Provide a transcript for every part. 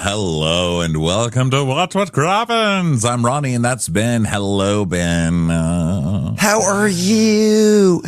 hello, and welcome to Watch What Crappens. I'm Ronnie, and that's Ben. Hello, Ben. How are you?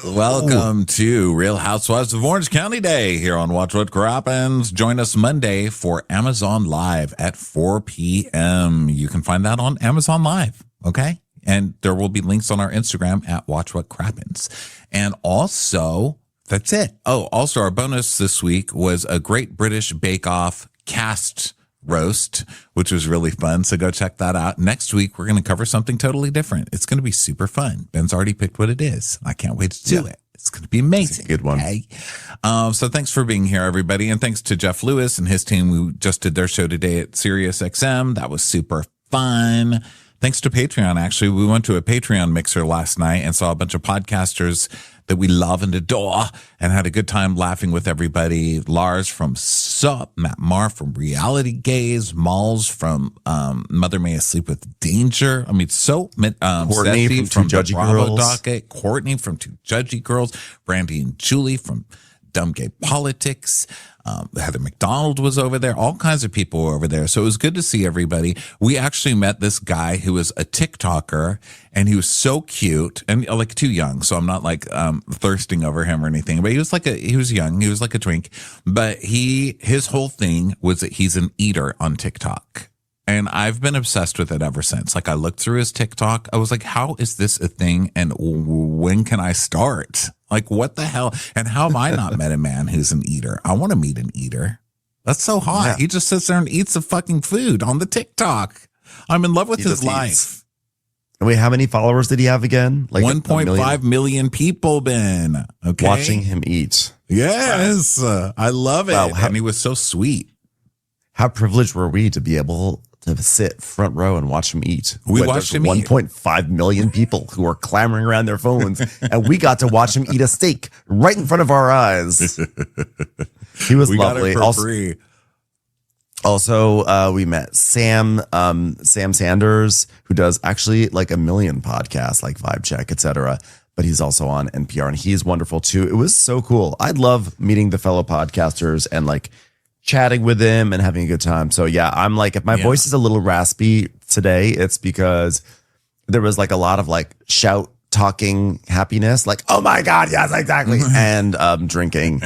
Welcome to Real Housewives of Orange County Day here on Watch What Crappens. Join us Monday for Amazon Live at 4 p.m. You can find that on Amazon Live, okay? And there will be links on our Instagram at Watch What Crappens. And also, that's it. Oh, also our bonus this week was a Great British Bake Off cast roast, which was really fun. So go check that out. Next week, we're going to cover something totally different. It's going to be super fun. Ben's already picked what it is. I can't wait to do it. It's going to be amazing. Good one. Okay? So thanks for being here, everybody. And thanks to Jeff Lewis and his team who just did their show today at SiriusXM. That was super fun. Thanks to Patreon, actually. We went to a Patreon mixer last night and saw a bunch of podcasters that we love and adore and had a good time laughing with everybody. Lars from Sup, Matt Marr from Reality Gaze, Malls from Mother May I Sleep with Danger. I mean, Courtney Steffi from Two Judgy Girls. Docket, Courtney from Two Judgy Girls, Brandy and Julie from Dumb Gay Politics. Heather McDonald was over there. All kinds of people were over there. So it was good to see everybody. We actually met this guy who was a TikToker, and he was so cute and like too young. So I'm not like thirsting over him or anything, but he was young. He was like a twink, but his whole thing was that he's an eater on TikTok. And I've been obsessed with it ever since. Like I looked through his TikTok. I was like, how is this a thing? And when can I start? Like, what the hell? And how have I not met a man who's an eater? I want to meet an eater. That's so hot. Yeah. He just sits there and eats the fucking food on the TikTok. I'm in love with his life. And wait, how many followers did he have again? Like 1.5 million people, Ben. Okay. Watching him eat. Yes. Wow. I love it. Wow. And he was so sweet. How privileged were we to be able to sit front row and watch him eat? We watched him eat. 1.5 million people who are clamoring around their phones, and we got to watch him eat a steak right in front of our eyes. He was lovely. Got it for free. Also, we met Sam Sanders, who does actually like a million podcasts, like Vibe Check, etc. But he's also on NPR, and he's wonderful too. It was so cool. I love meeting the fellow podcasters and like chatting with him and having a good time. So yeah, I'm like, if my voice is a little raspy today, it's because there was like a lot of like shout talking happiness, like, oh my God, yes, exactly. And drinking.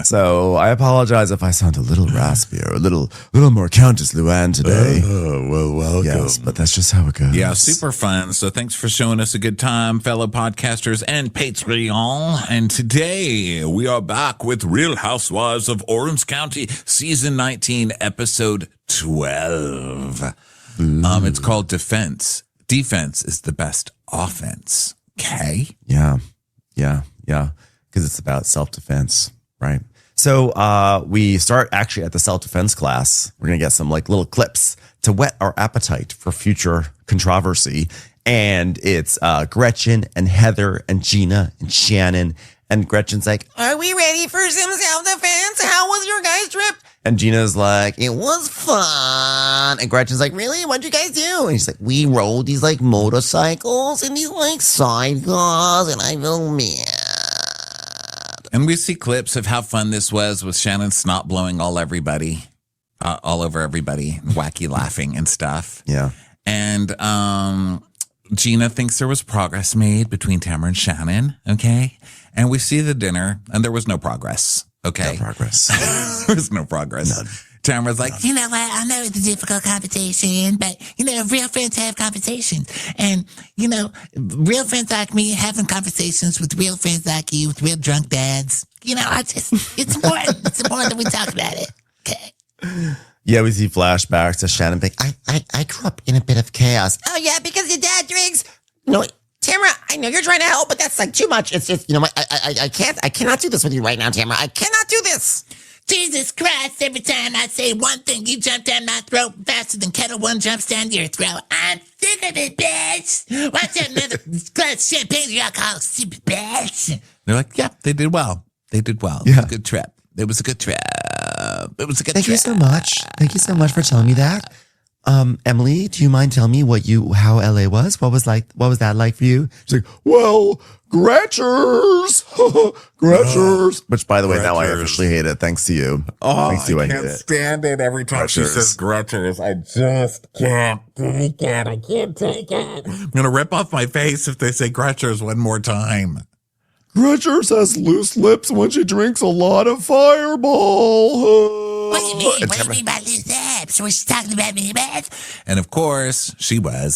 So I apologize if I sound a little raspy or a little more Countess Luann today. Well, welcome. Yes, but that's just how it goes. Yeah, super fun. So thanks for showing us a good time, fellow podcasters and Patreon. And today we are back with Real Housewives of Orange County, season 19, episode 12. It's called Defense. Defense is the best offense. Okay. Yeah. Because it's about self-defense, right? So we start actually at the self-defense class. We're going to get some like little clips to whet our appetite for future controversy. And it's Gretchen and Heather and Gina and Shannon. And Gretchen's like, are we ready for some self-defense? How was your guys' trip? And Gina's like, it was fun. And Gretchen's like, really? What'd you guys do? And he's like, we rode these like motorcycles and these like sidecars, and I feel mad. And we see clips of how fun this was with Shannon snot blowing all over everybody, wacky laughing and stuff. Yeah. And Gina thinks there was progress made between Tamara and Shannon. Okay. And we see the dinner, and there was no progress. Okay. No progress. There was no progress. None. Tamara's like, you know what? I know it's a difficult conversation, but, you know, real friends have conversations. And, you know, real friends like me having conversations with real friends like you, with real drunk dads. You know, it's important. It's important that we talk about it. Okay. Yeah, we see flashbacks to Shannon being, I grew up in a bit of chaos. Oh, yeah, because your dad drinks. No, Tamara, I know you're trying to help, but that's like too much. It's just, you know what? I cannot do this with you right now, Tamara. I cannot do this. Jesus Christ, every time I say one thing, you jump down my throat faster than Kettle One jumps down your throat. I'm sick of it, bitch. Watch out, another glass of champagne, you alcoholic, stupid bitch. They're like, yeah, they did well. They did well. Yeah. It was a good trip. It was a good trip. Thank you so much. Thank you so much for telling me that. Emily, do you mind telling me how LA was? What was that like for you? She's like, well, Gretchers. Gretchers. Which, by the way, now I officially hate it. Thanks to you. Oh, Thanks to you, I I can't hate it. stand it every time she says Gretchers. I just can't take it. I can't take it. I'm going to rip off my face if they say Gretchers one more time. Gretchers has loose lips when she drinks a lot of Fireball. What do you mean? What do you mean by loose lips? We're talking about me, Beth. And of course,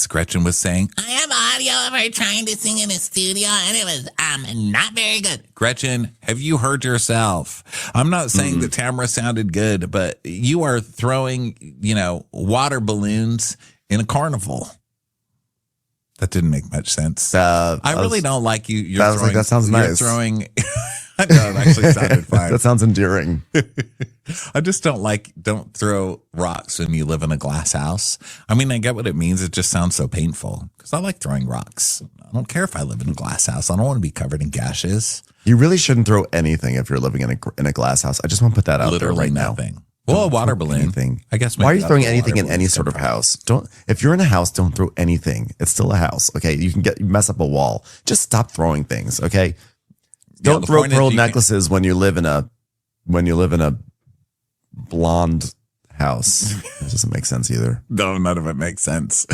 Gretchen was saying, I have audio of her trying to sing in a studio, and it was not very good. Gretchen, have you heard yourself? I'm not saying that Tamara sounded good, but you are throwing, water balloons in a carnival. That didn't make much sense. I really don't like you. That sounds nice. You're throwing. I know, it actually sounded fine. That sounds endearing. I just don't throw rocks when you live in a glass house. I mean, I get what it means. It just sounds so painful because I like throwing rocks. I don't care if I live in a glass house. I don't want to be covered in gashes. You really shouldn't throw anything if you're living in a glass house. I just want to put that out Literally there right nothing. now. Well, a water balloon. Anything. I guess. Why are you throwing anything in any sort of house? If you're in a house, don't throw anything. It's still a house. Okay. You can mess up a wall. Just stop throwing things. Okay. Don't throw pearl necklaces when you live in a blonde house. It doesn't make sense either. No, none of it makes sense.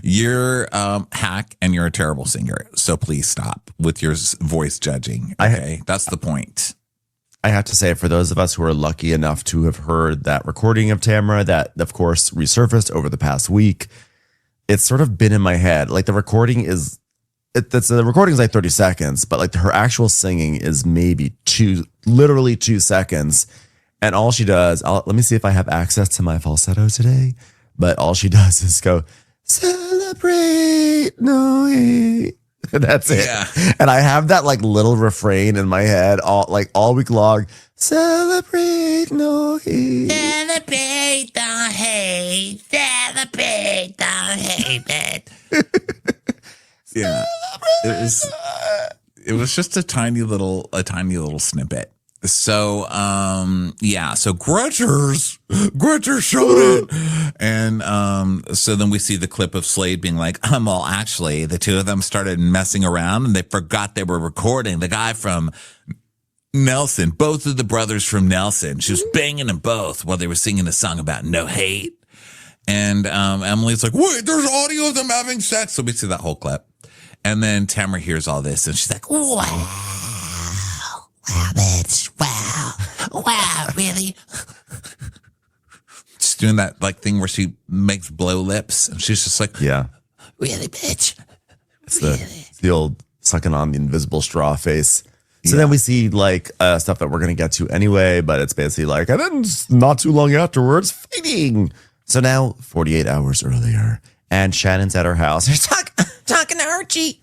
You're hack and you're a terrible singer. So please stop with your voice judging. Okay. That's the point. I have to say, for those of us who are lucky enough to have heard that recording of Tamara that, of course, resurfaced over the past week, it's sort of been in my head. Like the recording is like 30 seconds, but like her actual singing is maybe literally 2 seconds. And all she does, let me see if I have access to my falsetto today, but all she does is go, celebrate, no hate. That's it. Yeah. And I have that like little refrain in my head all week long. Celebrate, no hate. Celebrate, don't hate. Celebrate, don't hate. Yeah. It was just a tiny little snippet. So, so Gretchen showed it. And, so then we see the clip of Slade being like, well, actually the two of them started messing around and they forgot they were recording the guy from Nelson, both of the brothers from Nelson. She was banging them both while they were singing a song about no hate. And, Emily's like, wait, there's audio of them having sex. So we see that whole clip. And then Tamara hears all this and she's like, wow. Wow, bitch. Wow, really? Just doing that like thing where she makes blow lips and she's just like, yeah. Really, bitch? It's the old sucking on the invisible straw face. So then we see like stuff that we're going to get to anyway, but it's basically like, and then not too long afterwards, fighting. So now 48 hours earlier and Shannon's at her house. Talking to Archie.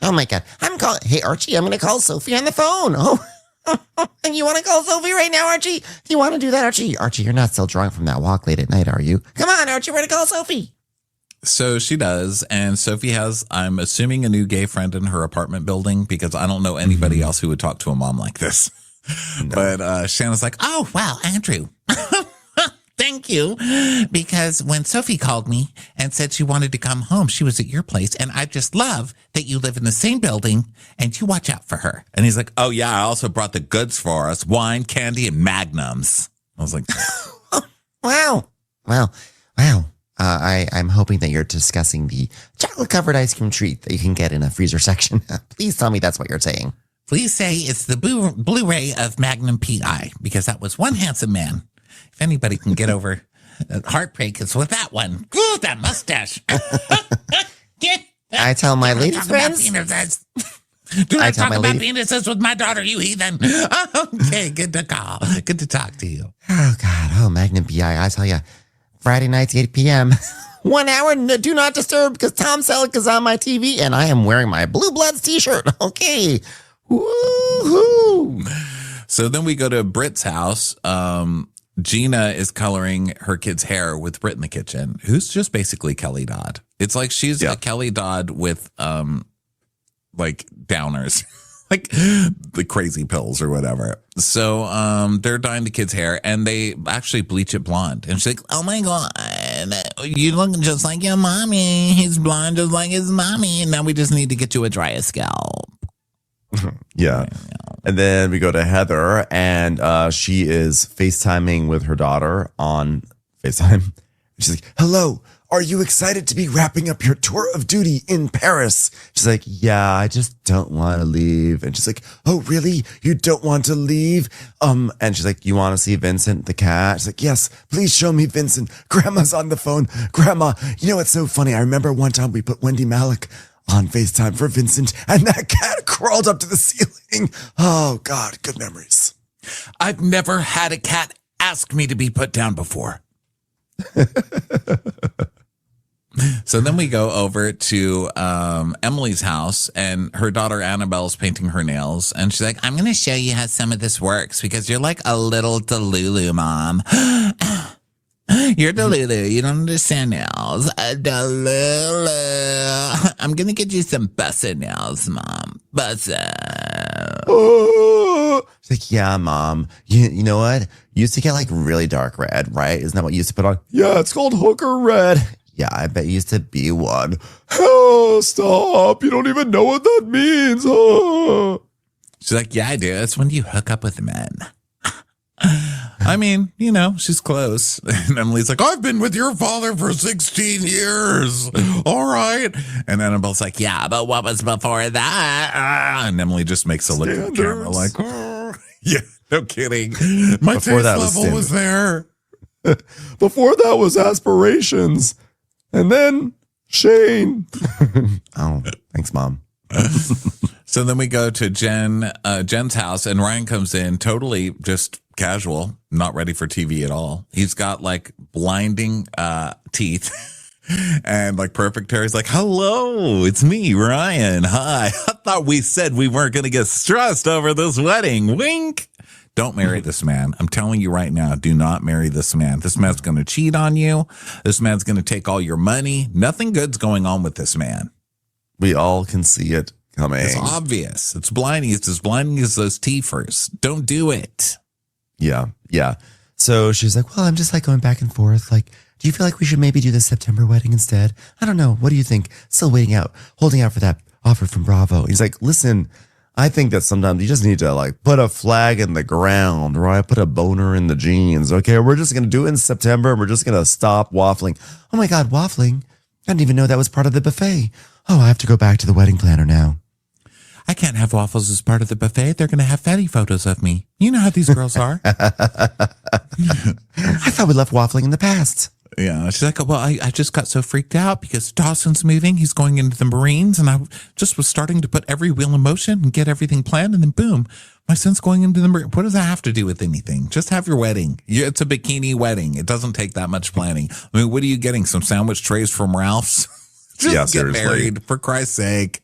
Oh my God. Hey Archie, I'm going to call Sophie on the phone. Oh, and you want to call Sophie right now, Archie? Do you want to do that, Archie? Archie, you're not still drunk from that walk late at night, are you? Come on, Archie, we're going to call Sophie. So she does. And Sophie has, I'm assuming, a new gay friend in her apartment building because I don't know anybody else who would talk to a mom like this. No. But Shannon's like, oh, wow, Andrew. Thank you, because when Sophie called me and said she wanted to come home, she was at your place, and I just love that you live in the same building and you watch out for her. And he's like, oh, yeah, I also brought the goods for us, wine, candy, and magnums. I was like, wow. I'm hoping that you're discussing the chocolate-covered ice cream treat that you can get in a freezer section. Please tell me that's what you're saying. Please say it's the Blu-ray of Magnum P.I., because that was one handsome man. If anybody can get over heartbreak, it's with that one. Ooh, that mustache. I tell my lady friends. Do not talk about penises with my daughter, you heathen. Okay, good to call. Good to talk to you. Oh, God. Oh, Magnum P.I. I tell you, Friday nights, 8 p.m. 1 hour, do not disturb, because Tom Selleck is on my TV, and I am wearing my Blue Bloods t-shirt. Okay. Woohoo. So then we go to Britt's house. Gina is coloring her kid's hair with Britt in the kitchen, who's just basically Kelly Dodd. It's like she's a Kelly Dodd with like downers. like the crazy pills or whatever. So they're dyeing the kid's hair and they actually bleach it blonde. And she's like, oh my God, you look just like your mommy. He's blonde just like his mommy. And now we just need to get you a drier scalp. Yeah. And then we go to Heather and she is FaceTiming with her daughter on FaceTime. She's like, hello, are you excited to be wrapping up your tour of duty in Paris? She's like, yeah, I just don't want to leave. And she's like, oh, really? You don't want to leave? And she's like, you want to see Vincent the cat? She's like, yes, please show me Vincent. Grandma's on the phone. Grandma, you know, it's so funny. I remember one time we put Wendy Malick on FaceTime for Vincent and that cat crawled up to the ceiling. Oh, God, good memories. I've never had a cat ask me to be put down before. So then we go over to Emily's house and her daughter Annabelle's painting her nails. And she's like, I'm going to show you how some of this works because you're like a little Delulu, Mom. You're Delulu. You don't understand nails. Delulu. I'm going to get you some busted nails, Mom. Busted. Oh. She's like, yeah, Mom. You know what? You used to get like really dark red, right? Isn't that what you used to put on? Yeah, it's called hooker red. Yeah, I bet you used to be one. Oh, stop. You don't even know what that means. Oh. She's like, yeah, I do. That's when you hook up with men. I mean, you know, she's close. And Emily's like, I've been with your father for 16 years. All right. And Annabelle's like, yeah, but what was before that? And Emily just makes a look at the camera like, oh. Yeah, no kidding. My taste level was there. Before that was aspirations. And then Shane. Oh, thanks, Mom. So then we go to Jen's house and Ryan comes in totally just casual, not ready for TV at all. He's got like blinding teeth and like perfect hair. He's like, hello, it's me, Ryan. Hi. I thought we said we weren't going to get stressed over this wedding. Wink. Don't marry this man. I'm telling you right now, do not marry this man. This man's going to cheat on you. This man's going to take all your money. Nothing good's going on with this man. We all can see it coming. It's obvious. It's blinding. It's as blinding as those teethers. Don't do it. Yeah. Yeah. So she's like, well, I'm just like going back and forth. Like, do you feel like we should maybe do the September wedding instead? I don't know. What do you think? Still holding out for that offer from Bravo. He's like, listen, I think that sometimes you just need to like put a flag in the ground, right? Put a boner in the jeans. Okay. We're just going to do it in September and we're just going to stop waffling. Oh my God, waffling. I didn't even know that was part of the buffet. Oh, I have to go back to the wedding planner now. I can't have waffles as part of the buffet. They're going to have fatty photos of me. You know how these girls are. I thought we left waffling in the past. Yeah. She's like, well, I just got so freaked out because Dawson's moving. He's going into the Marines. And I just was starting to put every wheel in motion and get everything planned. And then boom, my son's going into the Marines. What does that have to do with anything? Just have your wedding. It's a bikini wedding. It doesn't take that much planning. I mean, what are you getting? Some sandwich trays from Ralph's? Just get seriously. married, for Christ's sake.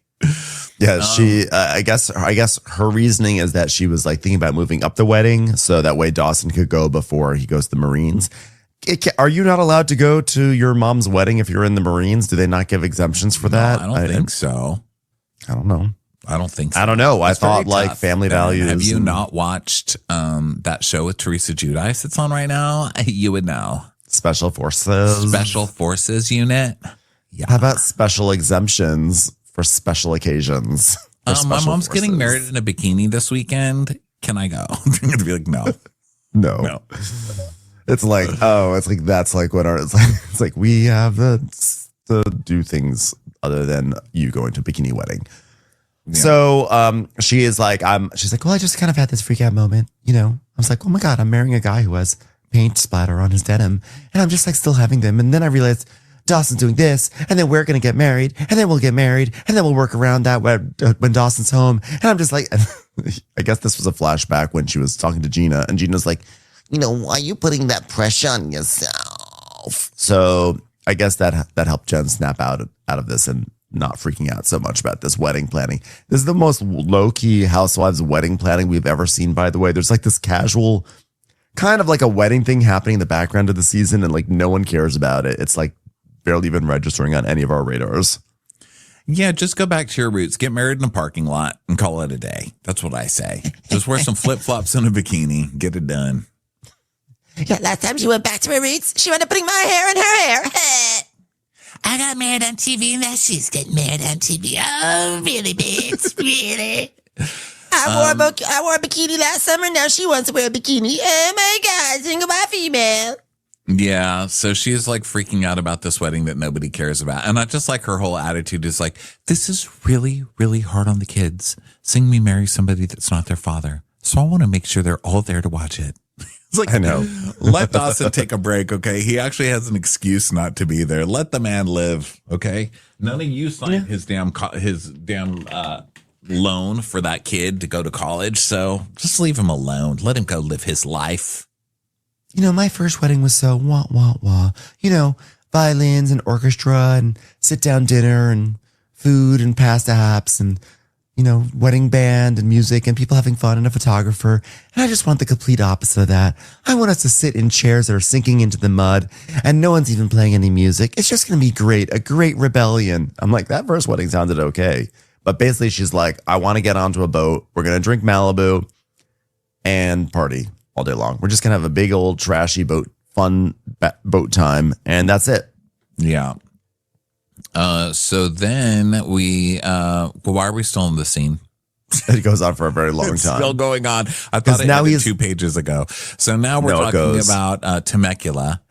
Yeah, she. I guess her reasoning is that she was like thinking about moving up the wedding so that way Dawson could go before he goes to the Marines. Are you not allowed to go to your mom's wedding if you're in the Marines? Do they not give exemptions for that? No, I don't think so. I don't know. I don't think so. I don't know. It's I thought very like tough. family values. Have you not watched that show with Teresa Giudice that's on right now? You would know. Special Forces. Special Forces Unit. Yeah. How about special exemptions for special occasions? My mom's getting married in a bikini this weekend. Can I go? I'm going to be like, no. No. It's like, that's like what it's like we have to do things other than you going to a bikini wedding. Yeah. So she's like, well, I just kind of had this freak out moment. You know, I was like, oh my God, I'm marrying a guy who has paint splatter on his denim. And I'm just like still having them. And then I realized Dawson's doing this, and then we're going to get married, and then we'll get married, and then we'll work around that when Dawson's home. And I'm just like, I guess this was a flashback when she was talking to Gina, and Gina's like, you know, why are you putting that pressure on yourself? So I guess that helped Jen snap out of this and not freaking out so much about this wedding planning. This is the most low-key Housewives wedding planning we've ever seen, by the way. There's like this casual, kind of like a wedding thing happening in the background of the season, and like no one cares about it. It's like barely even registering on any of our radars. Yeah, just go back to your roots. Get married in a parking lot and call it a day. That's what I say. Just wear some flip-flops and a bikini. Get it done. Yeah, last time she went back to her roots, she ended up putting my hair in her hair. I got married on TV, and now she's getting married on TV. Oh, really, bitch? Really? I wore a bikini last summer, now she wants to wear a bikini. Oh my God, single by female. Yeah, so she's like freaking out about this wedding that nobody cares about. And I just like her whole attitude is like, this is really, really hard on the kids. Seeing me marry somebody that's not their father. So I want to make sure they're all there to watch it. It's like, I know. Let Dawson take a break, okay? He actually has an excuse not to be there. Let the man live, okay? None of you signed his damn loan for that kid to go to college. So just leave him alone. Let him go live his life. You know, my first wedding was so wah, wah, wah. You know, violins and orchestra and sit down dinner and food and pasta apps and, you know, wedding band and music and people having fun and a photographer. And I just want the complete opposite of that. I want us to sit in chairs that are sinking into the mud and no one's even playing any music. It's just going to be great. A great rebellion. I'm like, that first wedding sounded okay. But basically she's like, I want to get onto a boat. We're going to drink Malibu and party all day long. We're just going to have a big old trashy boat, fun boat time. And that's it. Yeah. So then why are we still in the scene? It goes on for a very long It's time. still going on. I thought it now ended he's 2 pages ago. So now we're talking about Temecula.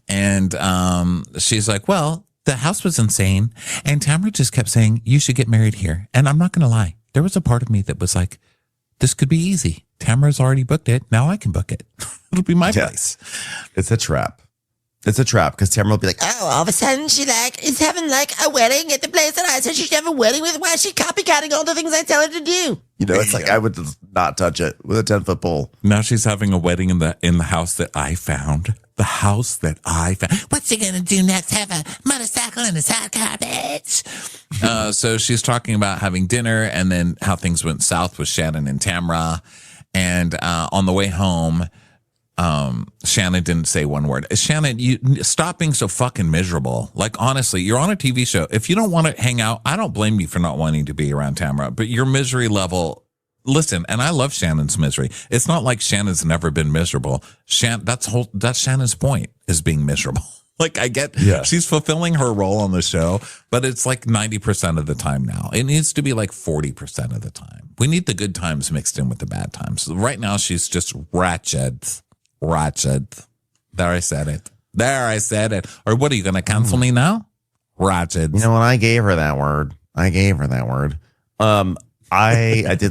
And she's like, well, the house was insane. And Tamara just kept saying, you should get married here. And I'm not going to lie. There was a part of me that was like, this could be easy. Tamara's already booked it. Now I can book it. It'll be my place. It's a trap. It's a trap because Tamara will be like, Oh, all of a sudden she is having a wedding at the place that I said she should have a wedding with. Why is she copycatting all the things I tell her to do? you know, it's like I would just not touch it with a 10-foot pole. Now she's having a wedding in the house that I found. The house that I found. What's she gonna do next? Have a motorcycle and a sidecar, bitch? So she's talking about having dinner and then how things went south with Shannon and Tamara. And on the way home, Shannon didn't say one word. Shannon, you stop being so fucking miserable. Like, honestly, you're on a TV show. If you don't want to hang out, I don't blame you for not wanting to be around Tamara. But your misery level, listen, and I love Shannon's misery. It's not like Shannon's never been miserable. That's Shannon's point, is being miserable. Like, I get, she's fulfilling her role on the show, but it's like 90% of the time now. It needs to be like 40% of the time. We need the good times mixed in with the bad times. Right now, she's just ratchet. There, I said it. Or what, are you going to cancel me now? Ratchet. You know what? I gave her that word. I did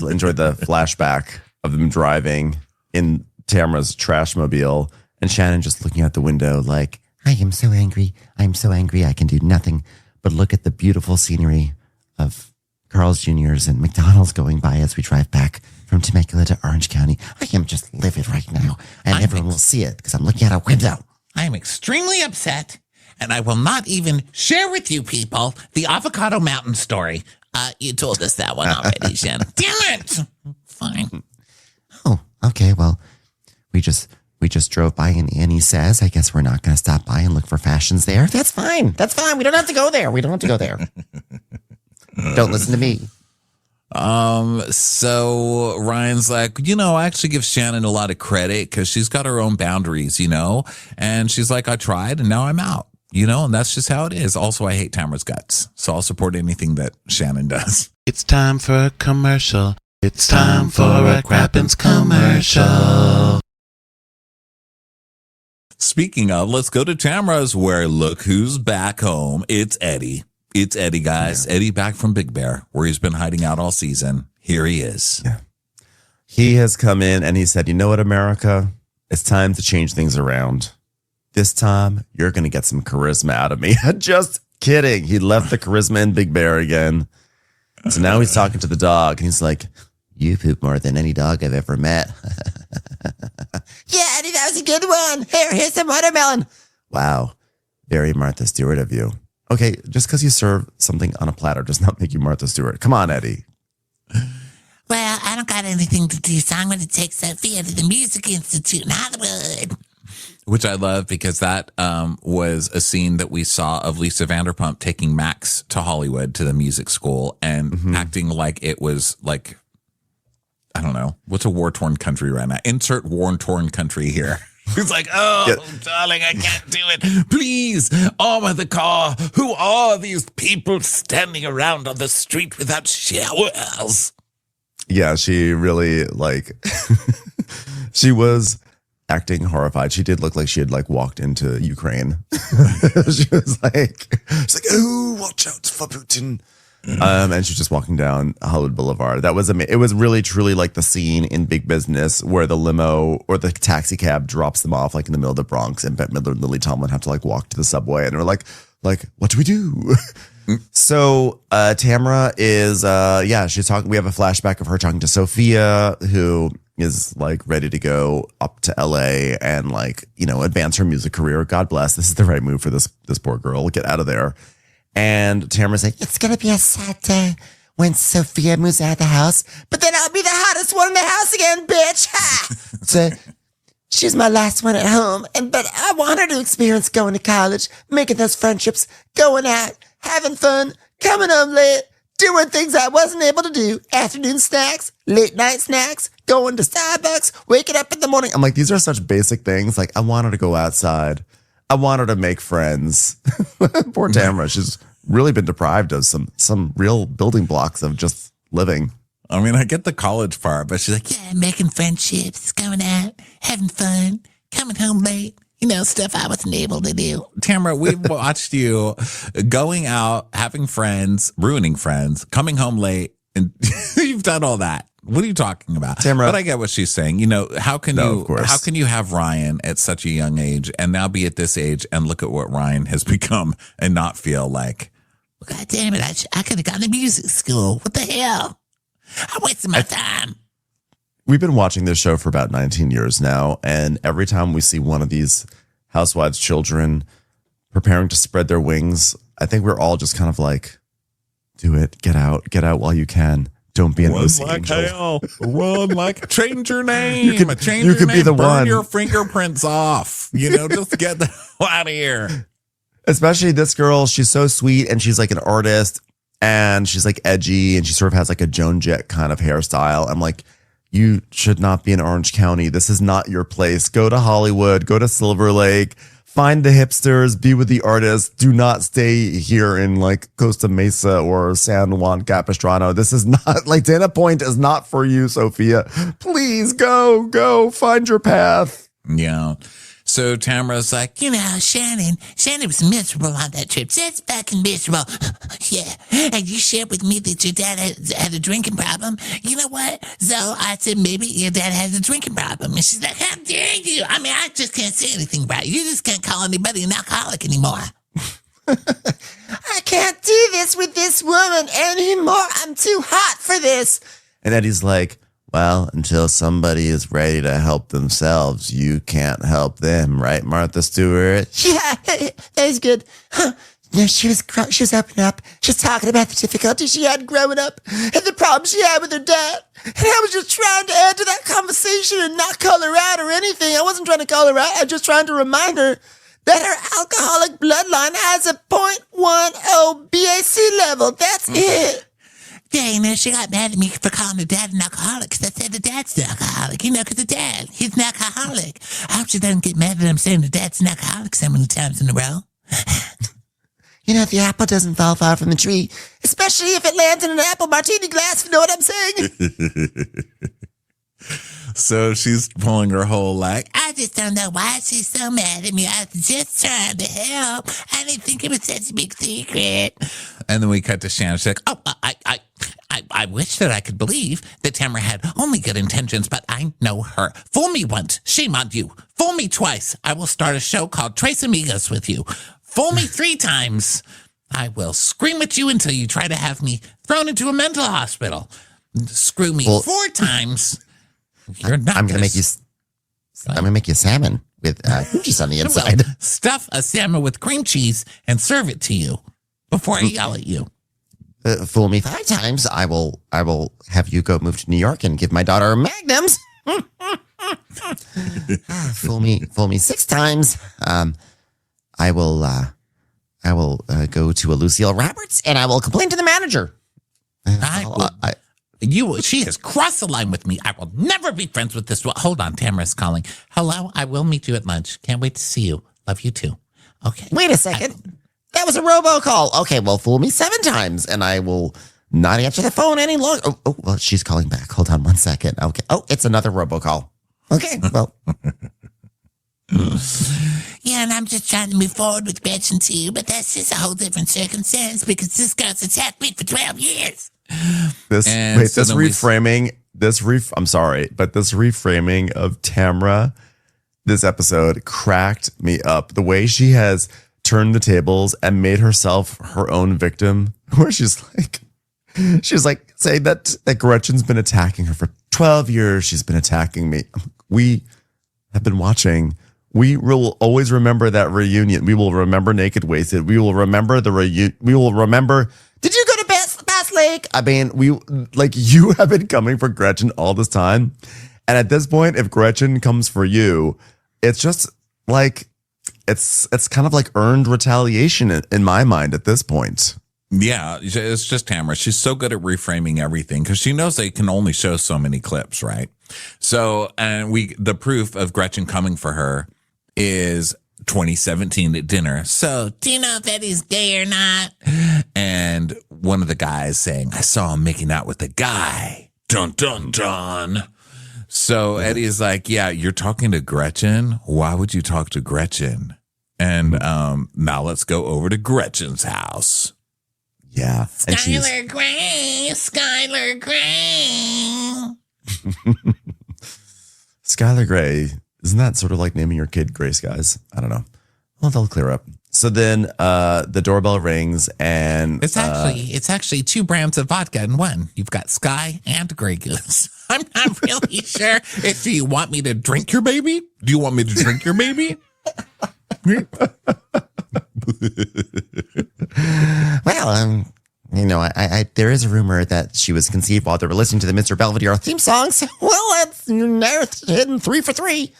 enjoy the flashback of them driving in Tamara's trash mobile and Shannon just looking out the window like, I am so angry. I'm so angry. I can do nothing but look at the beautiful scenery of Carl's Jr.'s and McDonald's going by as we drive back from Temecula to Orange County. I am just livid right now, and everyone will see it because I'm looking out a window. I am extremely upset, and I will not even share with you people the Avocado Mountain story. You told us that one already, Shannon. Damn it! Fine. Oh, okay. Well, we just drove by and Annie says, I guess we're not going to stop by and look for fashions there. That's fine. We don't have to go there. Don't listen to me. So Ryan's like, I actually give Shannon a lot of credit because she's got her own boundaries, and she's like, I tried and now I'm out, and that's just how it is. Also, I hate Tamara's guts, so I'll support anything that Shannon does. It's time for a commercial. It's time for a Crappens commercial. Speaking of, let's go to Tamara's where look who's back home. It's Eddie. It's Eddie, guys. Yeah. Eddie back from Big Bear, where he's been hiding out all season. Here he is. Yeah. He has come in and he said, you know what, America? It's time to change things around. This time, you're going to get some charisma out of me. Just kidding. He left the charisma in Big Bear again. So now he's talking to the dog and he's like, you poop more than any dog I've ever met. Yeah, Eddie, that was a good one. Here's some watermelon. Wow. Very Martha Stewart of you. Okay, just because you serve something on a platter does not make you Martha Stewart. Come on, Eddie. Well, I don't got anything to do, so I'm going to take Sophia to the Music Institute in Hollywood. Which I love because that was a scene that we saw of Lisa Vanderpump taking Max to Hollywood to the music school and acting like it was like, I don't know, what's a war-torn country right now? Insert war-torn country here. He's like, darling, I can't do it. Please, armor the car. Who are these people standing around on the street without showers? Yeah, she really she was acting horrified. She did look like she had walked into Ukraine. She was like, oh, watch out for Putin. And she's just walking down Hollywood Boulevard. That was amazing. It was really truly like the scene in Big Business where the limo or the taxi cab drops them off in the middle of the Bronx, and Bette Midler and Lily Tomlin have to walk to the subway, and we're like, what do we do? So Tamara is she's talking. We have a flashback of her talking to Sophia, who is ready to go up to LA and advance her music career. God bless. This is the right move for this poor girl. Get out of there. And Tamara's like, it's going to be a sad day when Sophia moves out of the house, but then I'll be the hottest one in the house again, bitch. Ha! So she's my last one at home, but I want her to experience going to college, making those friendships, going out, having fun, coming home late, doing things I wasn't able to do, afternoon snacks, late night snacks, going to Starbucks, waking up in the morning. I'm like, these are such basic things. I want her to go outside. I want her to make friends. Poor Tamara. She's really been deprived of some real building blocks of just living. I mean, I get the college part, but she's like, Yeah, making friendships, going out, having fun, coming home late. Stuff I wasn't able to do. Tamara, we've watched you going out, having friends, ruining friends, coming home late, and you've done all that. What are you talking about? Tamara. But I get what she's saying. How can you have Ryan at such a young age and now be at this age and look at what Ryan has become and not feel like, God damn it, I could have gone to music school. What the hell? I'm wasting my time. We've been watching this show for about 19 years now, and every time we see one of these housewives' children preparing to spread their wings, I think we're all just kind of like, do it, get out while you can. Don't be an OC angel. Run like, change your name. You could be the Burn one. your fingerprints off. Just get the hell out of here. Especially this girl, she's so sweet, and she's an artist, and she's edgy, and she sort of has a Joan Jett kind of hairstyle. I'm like, you should not be in Orange County. This is not your place. Go to Hollywood, go to Silver Lake, find the hipsters, be with the artists. Do not stay here in Costa Mesa or San Juan Capistrano. This is not Dana Point is not for you, Sophia. Please go, find your path. Yeah. So Tamara's like, Shannon was miserable on that trip. Just fucking miserable. Yeah. And you shared with me that your dad had a drinking problem. You know what? So I said, maybe your dad has a drinking problem. And she's like, how dare you? I mean, I just can't say anything about it. You just can't call anybody an alcoholic anymore. I can't do this with this woman anymore. I'm too hot for this. And Eddie's like, well, until somebody is ready to help themselves, you can't help them, right, Martha Stewart? Yeah, that was good. Huh. Yeah, she was opening up. She was talking about the difficulties she had growing up and the problems she had with her dad. And I was just trying to add to that conversation and not call her out or anything. I wasn't trying to call her out. I was just trying to remind her that her alcoholic bloodline has a 0.10 BAC level. That's it. Yeah, she got mad at me for calling her dad an alcoholic because I said the dad's an alcoholic, because the dad, he's an alcoholic. I hope she doesn't get mad that I'm saying the dad's an alcoholic so many times in a row. The apple doesn't fall far from the tree, especially if it lands in an apple martini glass, you know what I'm saying? So she's pulling her whole I just don't know why she's so mad at me. I was just trying to help. I didn't think it was such a big secret. And then we cut to Shannon. She's like, Oh, I wish that I could believe that Tamara had only good intentions, but I know her. Fool me once, shame on you. Fool me twice, I will start a show called Tres Amigos with you. Fool me 3 times, I will scream at you until you try to have me thrown into a mental hospital. Screw me 4 times. You're not. I'm gonna make you salmon with cream cheese on the inside. Stuff a salmon with cream cheese and serve it to you before I yell at you. Fool me 5 times, I will have you go move to New York and give my daughter magnums. Fool me 6 times. I will go to a Lucille Roberts and I will complain to the manager. She has crossed the line with me. I will never be friends with this. Hold on, Tamara's calling. Hello, I will meet you at lunch. Can't wait to see you. Love you too. Okay. Wait a second. That was a robocall. Okay, well, fool me 7 times and I will not answer the phone any longer. Oh, well, she's calling back. Hold on 1 second. Okay. Oh, it's another robocall. Okay, well. Yeah, and I'm just trying to move forward with Gretchen too, but that's just a whole different circumstance because this girl's attacked me for 12 years. This reframing of Tamra, this episode cracked me up. The way she has turned the tables and made herself her own victim, where she's like saying that Gretchen's been attacking her for 12 years. She's been attacking me. We have been watching. We will always remember that reunion. We will remember Naked Wasted. We will remember the reunion. We will remember. Did you go to Bass Lake? I mean, you have been coming for Gretchen all this time. And at this point, if Gretchen comes for you, it's just like, it's kind of like earned retaliation in my mind at this point. Yeah, it's just Tamara. She's so good at reframing everything because she knows they can only show so many clips, right? So, and the proof of Gretchen coming for her is 2017 at dinner. So, do you know if Eddie's gay or not? And one of the guys saying, I saw him making out with a guy. Dun, dun, dun. So Eddie is like, yeah, you're talking to Gretchen? Why would you talk to Gretchen? And now let's go over to Gretchen's house. Yeah. Skylar Gray. Skylar Gray. Isn't that sort of like naming your kid Gray Skies? I don't know. Well, they'll clear up. So then the doorbell rings and it's actually 2 brands of vodka in one. You've got Sky and Grey Goose. I'm not really sure if you want me to drink your baby. Do you want me to drink your baby? Well, I there is a rumor that she was conceived while they were listening to the Mr. Belvedere theme songs. Well, that's hitting 3 for 3.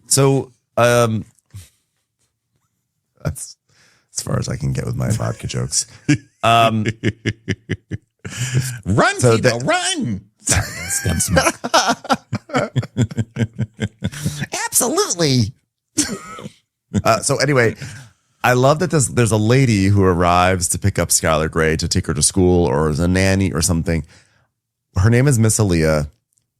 So, that's as far as I can get with my vodka jokes. Run, so Tito, run! Sorry, that's Gunsmoke. Absolutely. So anyway, I love that there's a lady who arrives to pick up Skylar Gray to take her to school or as a nanny or something. Her name is Miss Aaliyah,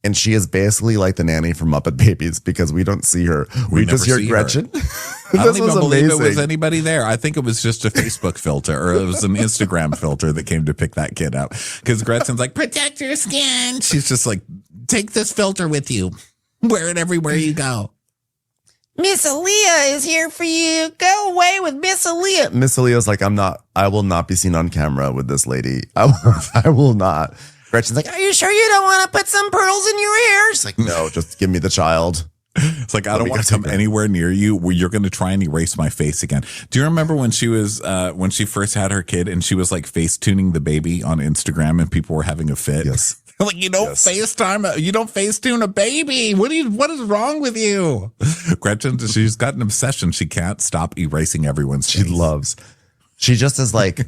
and she is basically like the nanny from Muppet Babies because we don't see her. We just hear Gretchen. I don't even believe it was anybody there. I think it was just a Facebook filter or it was an Instagram filter that came to pick that kid up because Gretchen's like, protect your skin. She's just like, take this filter with you. Wear it everywhere you go. Miss Aaliyah is here for you. Go away with Miss Aaliyah. Miss Aaliyah's like, I will not be seen on camera with this lady. I will not. Gretchen's like, are you sure you don't want to put some pearls in your hair? She's like, no, just give me the child. It's like, I don't want to come anywhere near you where you're going to try and erase my face again. Do you remember when she was, when she first had her kid and she was like face tuning the baby on Instagram and people were having a fit? Yes. Like, you don't FaceTime, you don't Facetune a baby. What is wrong with you? Gretchen, she's got an obsession. She can't stop erasing everyone's face. She just is like,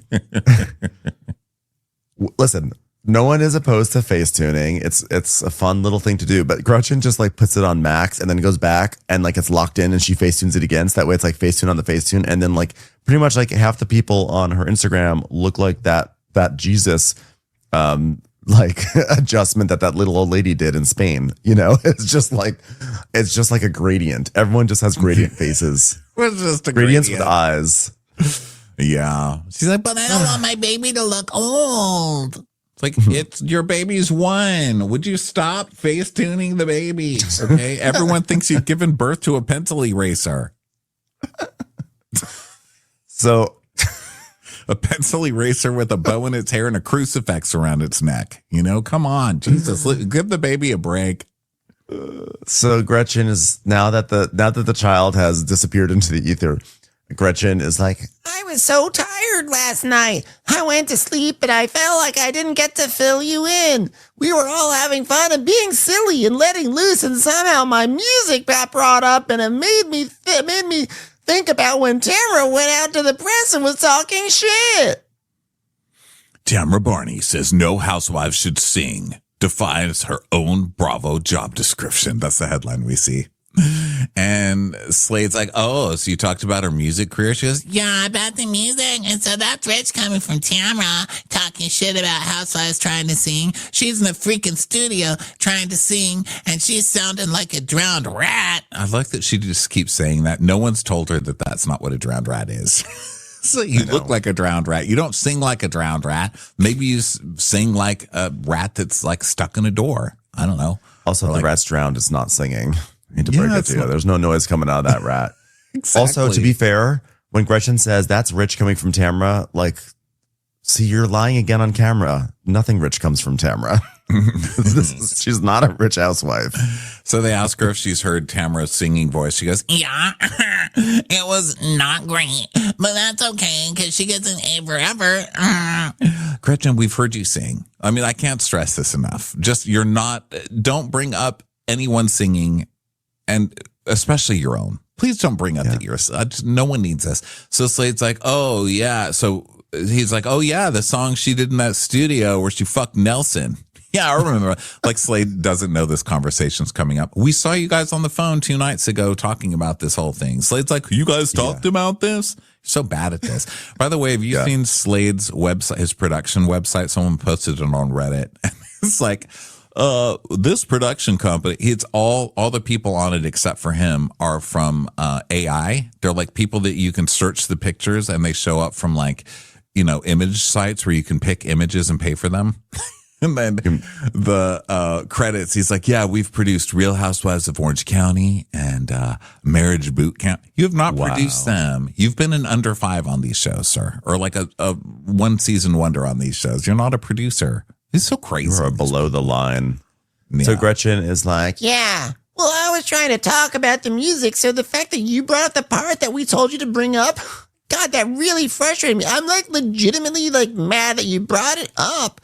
listen, no one is opposed to face tuning. It's a fun little thing to do, but Gretchen just like puts it on max and then goes back and like it's locked in and she face tunes it again. So that way it's like face tune on the face tune. And then like pretty much like half the people on her Instagram look like that Jesus, like adjustment that little old lady did in Spain. You know, it's just like a gradient. Everyone just has gradient faces. It's just a gradients with eyes. Yeah. She's like, but I don't want my baby to look old. It's like, it's your baby's 1. Would you stop face tuning the baby? Okay. Everyone thinks you've given birth to a pencil eraser. So a pencil eraser with a bow in its hair and a crucifix around its neck. You know, come on, Jesus, give the baby a break. So Gretchen is now that the child has disappeared into the ether, Gretchen is like, I was so tired last night. I went to sleep, but I felt like I didn't get to fill you in. We were all having fun and being silly and letting loose, and somehow my music got brought up, and it made me think about when Tamara went out to the press and was talking shit. Tamara Barney says no housewife should sing. Defines her own Bravo job description. That's the headline we see. And Slade's like, oh, so you talked about her music career? She goes, Yeah, about the music. And so that's Rich coming from Tamara talking shit about housewives trying to sing. She's in the freaking studio trying to sing, and she's sounding like a drowned rat. I like that she just keeps saying that. No one's told her that that's not what a drowned rat is. So you look like a drowned rat. You don't sing like a drowned rat. Maybe you sing like a rat that's like stuck in a door. I don't know. also, Or if like- the rat's drowned, it's not singing. I need to break it it's to you. not- There's no noise coming out of that rat. Exactly. Also, to be fair, when Gretchen says that's rich coming from Tamara, like, see, you're lying again on camera. Nothing rich comes from Tamara. She's not a rich housewife. So they ask her if she's heard Tamara's singing voice. She goes, Yeah, it was not great, but that's okay because she gets an A forever. Gretchen, we've heard you sing. I mean, I can't stress this enough. Just don't bring up anyone singing, and especially your own. Please don't bring up that you're, no one needs this. So Slade's like, oh yeah. So he's like, oh yeah, the song she did in that studio where she fucked Nelson. Yeah, I remember. Like Slade doesn't know this conversation's coming up. We saw you guys on the phone 2 nights ago talking about this whole thing. Slade's like, you guys talked about this? You're so bad at this. By the way, have you seen Slade's website, his production website? Someone posted it on Reddit. It's like, this production company, it's all the people on it except for him are from AI. They're like people that you can search the pictures and they show up from like, image sites where you can pick images and pay for them. And then the credits, he's like, yeah, we've produced Real Housewives of Orange County and Marriage Boot Camp. You have not produced them. You've been an under 5 on these shows, sir. Or like a 1 season wonder on these shows. You're not a producer. It's so crazy. You're below the line. Yeah. So Gretchen is like, Yeah. Well, I was trying to talk about the music, so the fact that you brought up the part that we told you to bring up, God, that really frustrated me. I'm like legitimately like mad that you brought it up.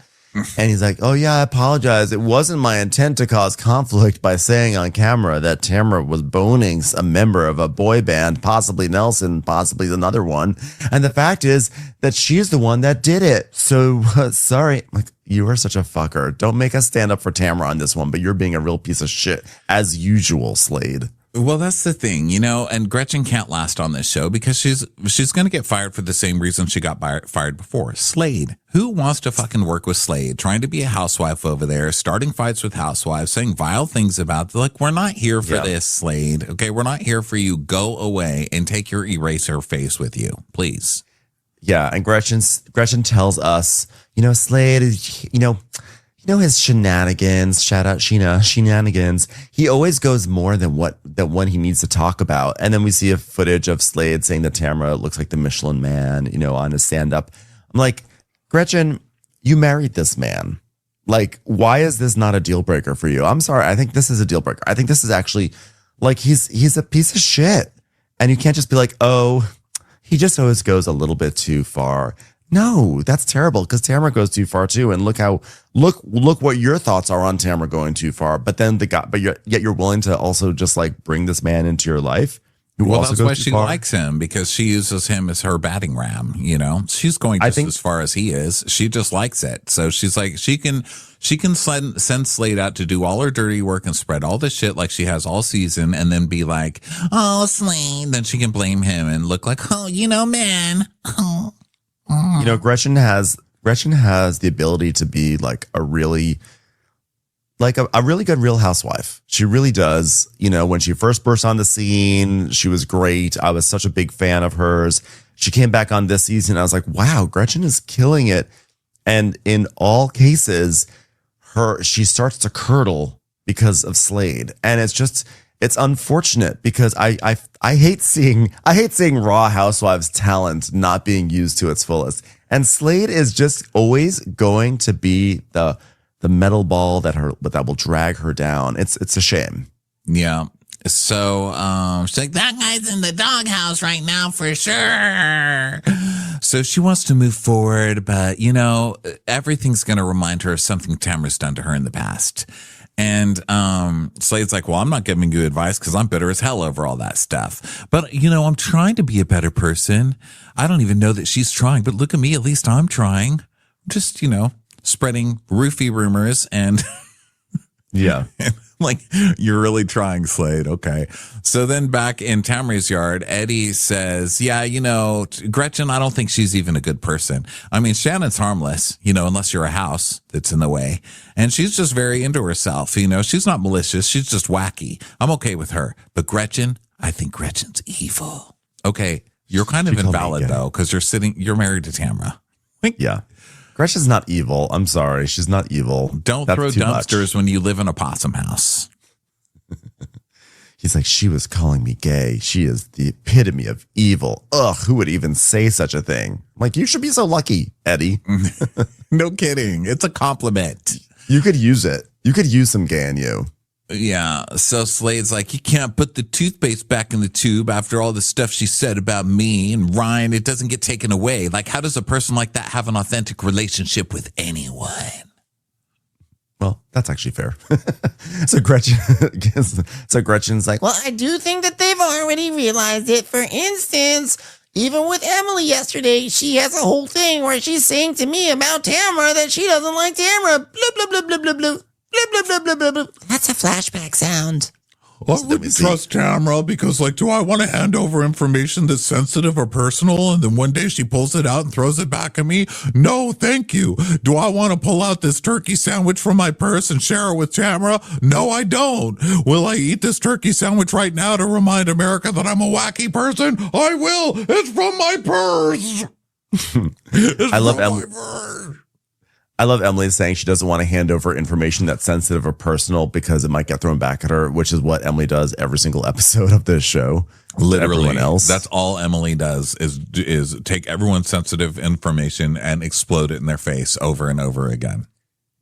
and he's like, oh yeah, I apologize. It wasn't my intent to cause conflict by saying on camera that Tamara was boning a member of a boy band, possibly Nelson, possibly another one. And the fact is that she's the one that did it. So sorry. Like, you are such a fucker. Don't make us stand up for Tamara on this one, but you're being a real piece of shit as usual, Slade. Well, that's the thing, and Gretchen can't last on this show because she's going to get fired for the same reason she got fired before. Slade. Who wants to fucking work with Slade? Trying to be a housewife over there, starting fights with housewives, saying vile things about, like, we're not here for this, Slade. Okay, we're not here for you. Go away and take your eraser face with you, please. Yeah, and Gretchen tells us, Slade is, his shenanigans, shout out Sheena, shenanigans. He always goes more than what he needs to talk about. And then we see a footage of Slade saying that Tamara looks like the Michelin Man, on his stand-up. I'm like, Gretchen, you married this man. Like, why is this not a deal breaker for you? I'm sorry. I think this is a deal breaker. I think this is actually like, he's a piece of shit. And you can't just be like, oh, he just always goes a little bit too far. No, that's terrible because Tamara goes too far too. And look what your thoughts are on Tamara going too far. But then yet you're willing to also just like bring this man into your life. Well, that's why she likes him, because she uses him as her batting ram. She's going just as far as he is. She just likes it. So she's like, she can send Slade out to do all her dirty work and spread all the shit like she has all season, and then be like, oh, Slade. Then she can blame him and look like, oh, man. Gretchen has the ability to be like a really good Real Housewife. She really does. When she first burst on the scene, she was great. I was such a big fan of hers. She came back on this season. I was like, wow, Gretchen is killing it. And in all cases, she starts to curdle because of Slade. And it's unfortunate because I hate seeing Raw Housewives talent not being used to its fullest. And Slade is just always going to be the metal ball that will drag her down. It's a shame. Yeah. So she's like, that guy's in the doghouse right now for sure. So she wants to move forward, but everything's going to remind her of something Tamara's done to her in the past. And Slade's like, well, I'm not giving you advice because I'm bitter as hell over all that stuff. But, I'm trying to be a better person. I don't even know that she's trying, but look at me. At least I'm trying. Just, spreading roofie rumors and Yeah. like, you're really trying, Slade. Okay. So then back in Tamara's yard, Eddie says, yeah, Gretchen, I don't think she's even a good person. I mean, Shannon's harmless, unless you're a house that's in the way. And she's just very into herself. She's not malicious. She's just wacky. I'm okay with her. But Gretchen, I think Gretchen's evil. Okay. You're kind of invalid, though, because you're married to Tamara. Yeah. Gretchen's not evil. I'm sorry. She's not evil. Don't throw dumpsters when you live in a possum house. He's like, she was calling me gay. She is the epitome of evil. Ugh, who would even say such a thing? I'm like, you should be so lucky, Eddie. No kidding. It's a compliment. You could use it. You could use some gay in you. Yeah. So Slade's like, you can't put the toothpaste back in the tube after all the stuff she said about me and Ryan. It doesn't get taken away. Like, how does a person like that have an authentic relationship with anyone? Well, that's actually fair. So Gretchen's like, Well, I do think that they've already realized it. For instance, even with Emily yesterday, she has a whole thing where she's saying to me about Tamara that she doesn't like Tamara. Blah, blah, blah, blah, blah, blah. Blah, blah, blah, blah, blah. That's a flashback sound. I wouldn't trust Tamara because, do I want to hand over information that's sensitive or personal and then one day she pulls it out and throws it back at me? No, thank you. Do I want to pull out this turkey sandwich from my purse and share it with Tamara? No, I don't. Will I eat this turkey sandwich right now to remind America that I'm a wacky person? I will. It's from my purse. I love Emily saying she doesn't want to hand over information that's sensitive or personal because it might get thrown back at her, which is what Emily does every single episode of this show. Literally, everyone else. That's all Emily does is take everyone's sensitive information and explode it in their face over and over again.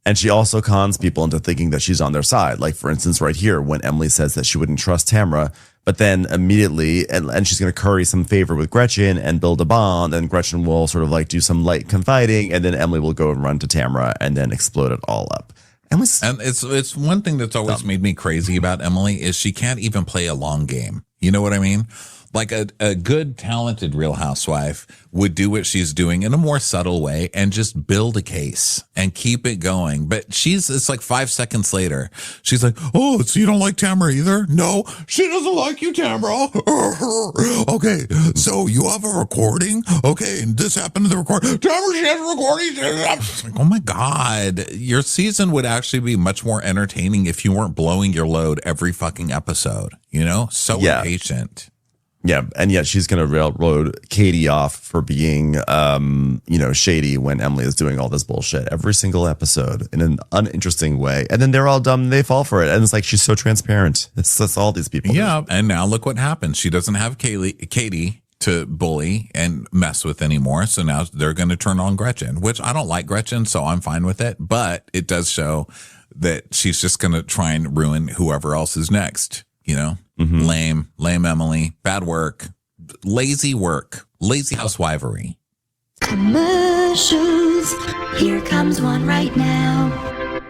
And she also cons people into thinking that she's on their side. Like, for instance, right here, when Emily says that she wouldn't trust Tamara, but then immediately, and she's going to curry some favor with Gretchen and build a bond, and Gretchen will sort of do some light confiding, and then Emily will go and run to Tamara and then explode it all up. And it's one thing that's always made me crazy about Emily is she can't even play a long game. You know what I mean? Like a good, talented Real Housewife would do what she's doing in a more subtle way and just build a case and keep it going. But it's like 5 seconds later. She's like, oh, so you don't like Tamara either? No, she doesn't like you, Tamara. Okay, so you have a recording? Okay, and this happened to the recording. Tamara, she has a recording. Like, oh my God. Your season would actually be much more entertaining if you weren't blowing your load every fucking episode. So impatient. Yeah, and yet she's going to railroad Katie off for being, shady when Emily is doing all this bullshit every single episode in an uninteresting way. And then they're all dumb and they fall for it. And it's like she's so transparent. That's all these people. Yeah, and now look what happens. She doesn't have Katie to bully and mess with anymore. So now they're going to turn on Gretchen, which I don't like Gretchen, so I'm fine with it. But it does show that she's just going to try and ruin whoever else is next, Mm-hmm. Lame Emily, bad work, lazy housewifery. Commercials. Here comes one right now.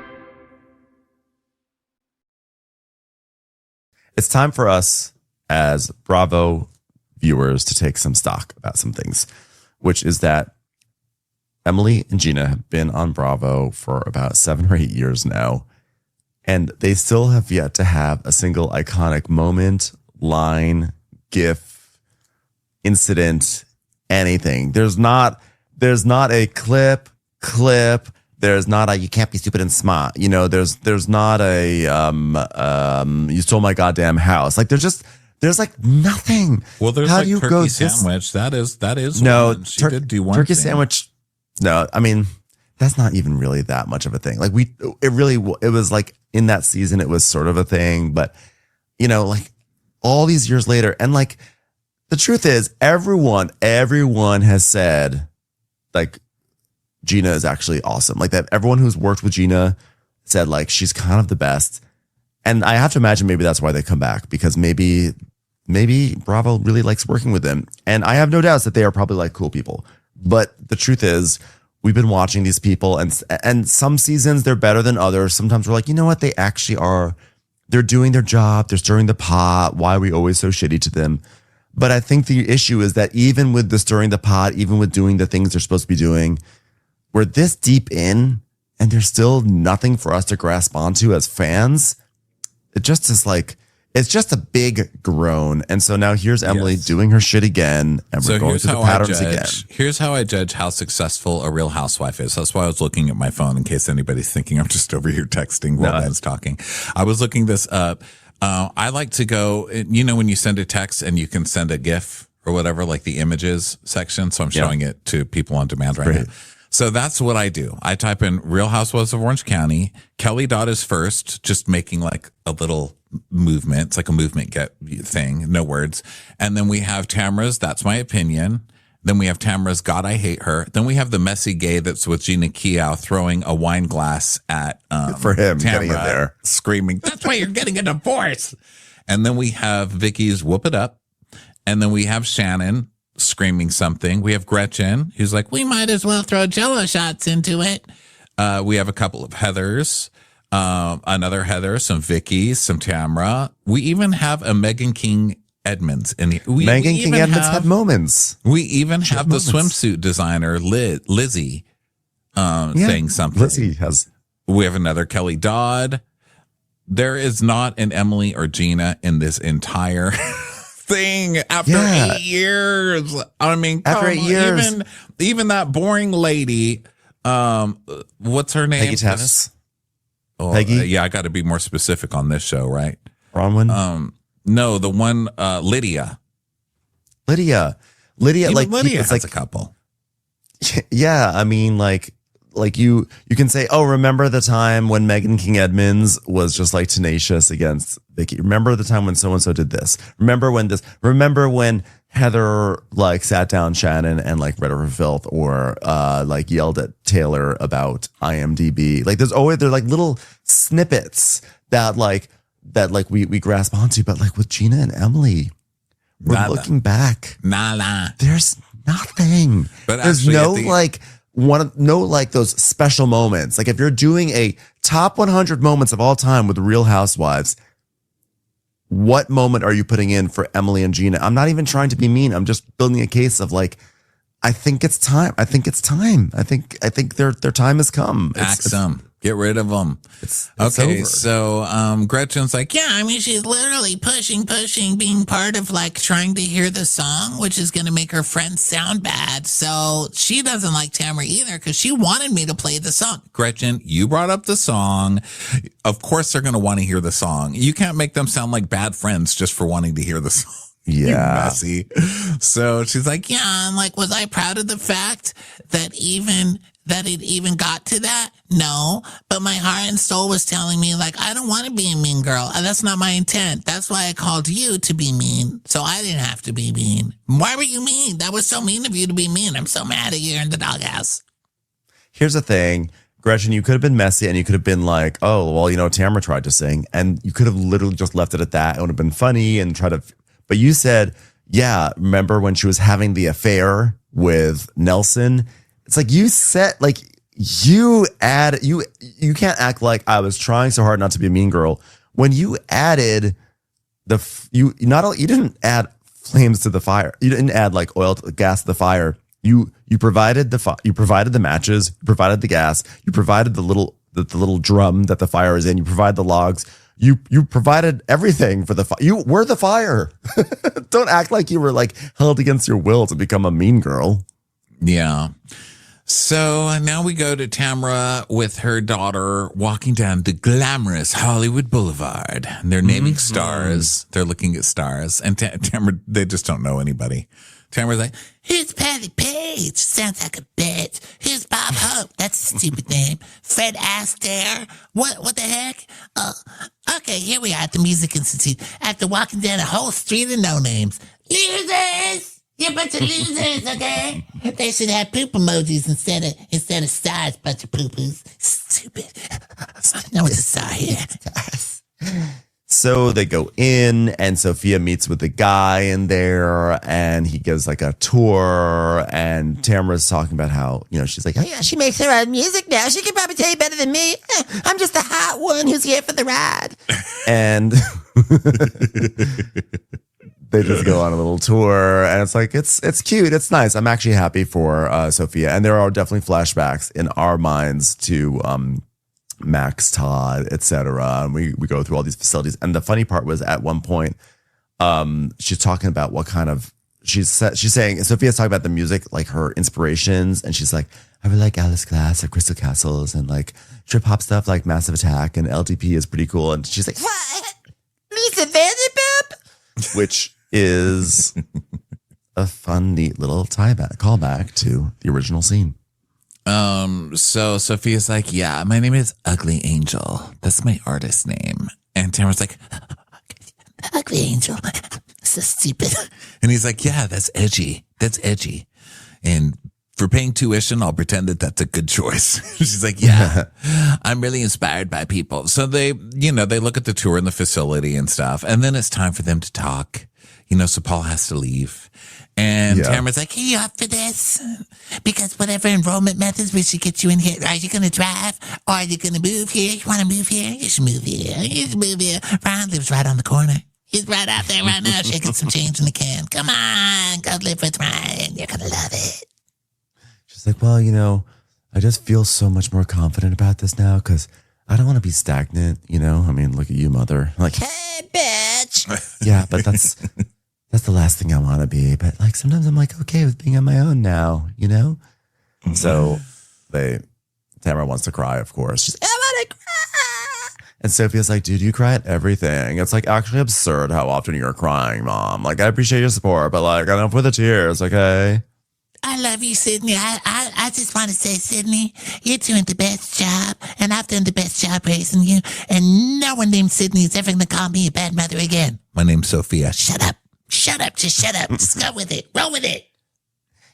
It's time for us as Bravo viewers to take some stock about some things, which is that Emily and Gina have been on Bravo for about 7 or 8 years now. And they still have yet to have a single iconic moment, line, gif, incident, anything. There's not a clip. There's not a you can't be stupid and smart. There's not a you stole my goddamn house. There's nothing. Well, there's turkey sandwich. That is no. She did do one turkey thing. Sandwich. No, I mean that's not even really that much of a thing. It was in that season, it was sort of a thing, but all these years later, and the truth is, everyone has said Gina is actually awesome. That everyone who's worked with Gina said she's kind of the best. And I have to imagine maybe that's why they come back, because maybe Bravo really likes working with them. And I have no doubts that they are probably like cool people. But the truth is, we've been watching these people, and some seasons they're better than others. Sometimes we're like, you know what? They actually are. They're doing their job. They're stirring the pot. Why are we always so shitty to them? But I think the issue is that even with the stirring the pot, even with doing the things they're supposed to be doing, we're this deep in and there's still nothing for us to grasp onto as fans. It just is like, it's just a big groan. And so now here's Emily doing her shit again, and we're going through the patterns again. Here's how I judge how successful a Real Housewife is. That's why I was looking at my phone in case anybody's thinking I'm just over here texting while Ben's talking. I was looking this up. I like to go, you know, when you send a text and you can send a GIF or whatever, like the images section. So I'm showing it to people on demand right now. So that's what I do. I type in Real Housewives of Orange County. Kelly Dodd is first, just making like a little movement. It's like a movement thing, no words. And then we have Tamara's That's My Opinion. Then we have Tamara's God, I Hate Her. Then we have the messy gay that's with Gina Keough throwing a wine glass at for him, Tamara, getting in there, screaming, "That's why you're getting a divorce." And then we have Vicky's Whoop It Up. And then we have Shannon screaming something. We have Gretchen, who's like, "We might as well throw Jello shots into it." We have a couple of Heathers. Another Heather, some Vicky, some Tamara. We even have a Megan King Edmonds. And Megan King Edmonds had moments. We even have the swimsuit designer, Lizzie, saying something. Lizzie has. We have another Kelly Dodd. There is not an Emily or Gina in this entire thing after 8 years. I mean, after 8 years. Even that boring lady, what's her name? Peggy Tanis. Oh, Peggy? Yeah, I got to be more specific on this show, right? Bronwyn? No, the one, Lydia. Lydia, Even like Lydia it's has like a couple. Yeah, I mean, like you can say, oh, remember the time when Megan King Edmonds was just like tenacious against Vicky? Remember the time when so and so did this? Remember when Heather like sat down Shannon and like read her filth, or like yelled at Taylor about IMDb? Like they're like little snippets that we grasp onto, but like with Gina and Emily, we're looking back. There's nothing. But there's no those special moments. Like if you're doing a top 100 moments of all time with Real Housewives, what moment are you putting in for Emily and Gina? I'm not even trying to be mean. I'm just building a case of like, I think it's time. I think their time has come. Axe them. Get rid of them. It's okay, over. so Gretchen's like, Yeah, I mean, she's literally pushing, being part of like trying to hear the song, which is going to make her friends sound bad. So she doesn't like Tamara either because she wanted me to play the song. Gretchen, you brought up the song. Of course they're going to want to hear the song. You can't make them sound like bad friends just for wanting to hear the song. Yeah. You messy. So she's like, Yeah, I'm like, was I proud of the fact that it even got to that? No, but my heart and soul was telling me like, I don't want to be a mean girl. That's not my intent. That's why I called you to be mean. So I didn't have to be mean. Why were you mean? That was so mean of you to be mean. I'm so mad at you in the doghouse. Here's the thing, Gretchen, you could have been messy and you could have been like, oh, well, you know, Tamara tried to sing, and you could have literally just left it at that. It would have been funny and but you said, yeah, remember when she was having the affair with Nelson? It's like you said, like you can't act like I was trying so hard not to be a mean girl when you added you didn't add flames to the fire. You didn't add like oil to gas to the fire. You provided the matches, you provided the gas, you provided the little drum that the fire is in, you provide the logs. You provided everything for the fire. You were the fire. Don't act like you were like held against your will to become a mean girl. yeah. So now we go to Tamara with her daughter walking down the glamorous Hollywood Boulevard. And they're naming stars. They're looking at stars. And Tamara, they just don't know anybody. Tamara's like, Here's Patty Page. Sounds like a bitch. Here's Bob Hope. That's a stupid name. Fred Astaire. What the heck? Okay, here we are at the Music Institute. After walking down a whole street of no-names. Losers! You're a bunch of losers, okay? They should have poop emojis instead of stars, bunch of poo-poos. Stupid. No one's a star here. So they go in, and Sophia meets with the guy in there, and he gives like a tour, and Tamara's talking about how, she's like, Oh, yeah, she makes her own music now. She can probably tell you better than me. I'm just the hot one who's here for the ride. and they just go on a little tour, and it's like, it's cute. It's nice. I'm actually happy for Sophia. And there are definitely flashbacks in our minds to Max, Todd, etc. And we go through all these facilities. And the funny part was at one point, she's talking about what kind of she's saying. Sophia's talking about the music, like her inspirations, and she's like, I really like Alice Glass or Crystal Castles and like trip hop stuff like Massive Attack and LTP is pretty cool. And she's like, What? Lisa Vanderpump? which is a fun, neat little callback to the original scene. So Sophia's like, yeah, my name is Ugly Angel. That's my artist name. And Tamara's like, Ugly Angel. So stupid. and he's like, yeah, that's edgy. That's edgy. And for paying tuition, I'll pretend that that's a good choice. She's like, yeah, I'm really inspired by people. So they look at the tour and the facility and stuff. And then it's time for them to talk. So Paul has to leave. And Tamara's like, Are you up for this? Because whatever enrollment methods we should get you in here, are you going to drive or are you going to move here? You want to move here? You should move here. You should move here. Ron lives right on the corner. He's right out there right now shaking some change in the can. Come on, go live with Ryan. You're going to love it. She's like, well, I just feel so much more confident about this now because I don't want to be stagnant, I mean, look at you, mother. Like, Hey, bitch. yeah, but that's the last thing I want to be. But like sometimes I'm like, okay with being on my own now, So Tamara wants to cry, of course. She's, I want to cry. And Sophia's like, dude, you cry at everything. It's like actually absurd how often you're crying, Mom. Like, I appreciate your support, but like, enough with the tears, okay? I love you, Sydney. I just want to say, Sydney, you're doing the best job, and I've done the best job raising you, and no one named Sydney is ever going to call me a bad mother again. my name's Sophia. Shut up. Shut up. Just shut up. Just go with it. Roll with it.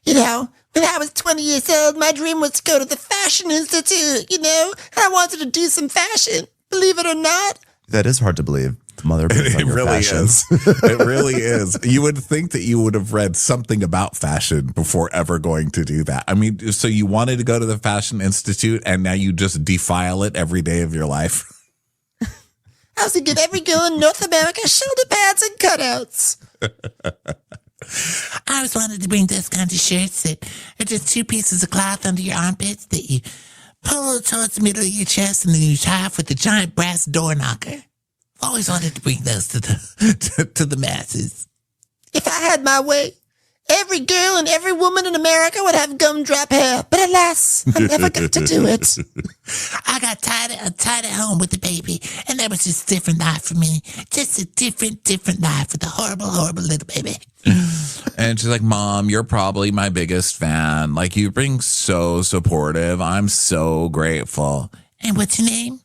When I was 20 years old, my dream was to go to the Fashion Institute, and I wanted to do some fashion. Believe it or not. That is hard to believe. Mother, It really is. It really is. You would think that you would have read something about fashion before ever going to do that. I mean, so you wanted to go to the Fashion Institute and now you just defile it every day of your life. I was to get every girl in North America shoulder pads and cutouts. I always wanted to bring those kinds of shirts that are just two pieces of cloth under your armpits that you pull towards the middle of your chest and then you tie off with a giant brass door knocker. Always wanted to bring those to the masses. If I had my way, every girl and every woman in America would have gumdrop hair. But alas, I never got to do it. I got tied at home with the baby, and that was just a different life for me. Just a different life with a horrible, horrible little baby. And she's like, Mom, you're probably my biggest fan. Like, you've been so supportive. I'm so grateful. And what's your name?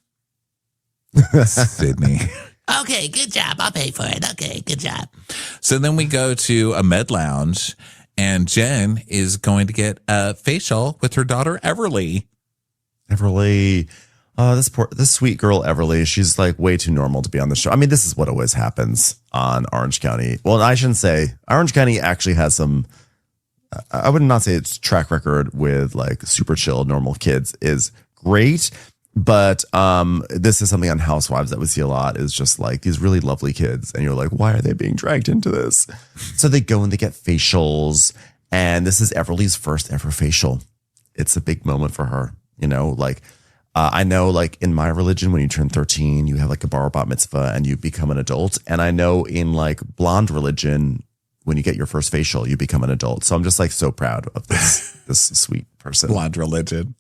Sydney. Okay, good job. I'll pay for it. Okay, good job. So then we go to a med lounge and Jen is going to get a facial with her daughter, Everly. Everly. Oh, this sweet girl, Everly. She's like way too normal to be on the show. I mean, this is what always happens on Orange County. Well, I shouldn't say Orange County actually has some, I would not say its track record with like super chill, normal kids is great. But this is something on Housewives that we see a lot is just like these really lovely kids. And you're like, why are they being dragged into this? So they go and they get facials. And this is Everly's first ever facial. It's a big moment for her. I know like in my religion, when you turn 13, you have like a bar bat mitzvah and you become an adult. And I know in like blonde religion, when you get your first facial, you become an adult. So I'm just like so proud of this sweet person. Blonde religion.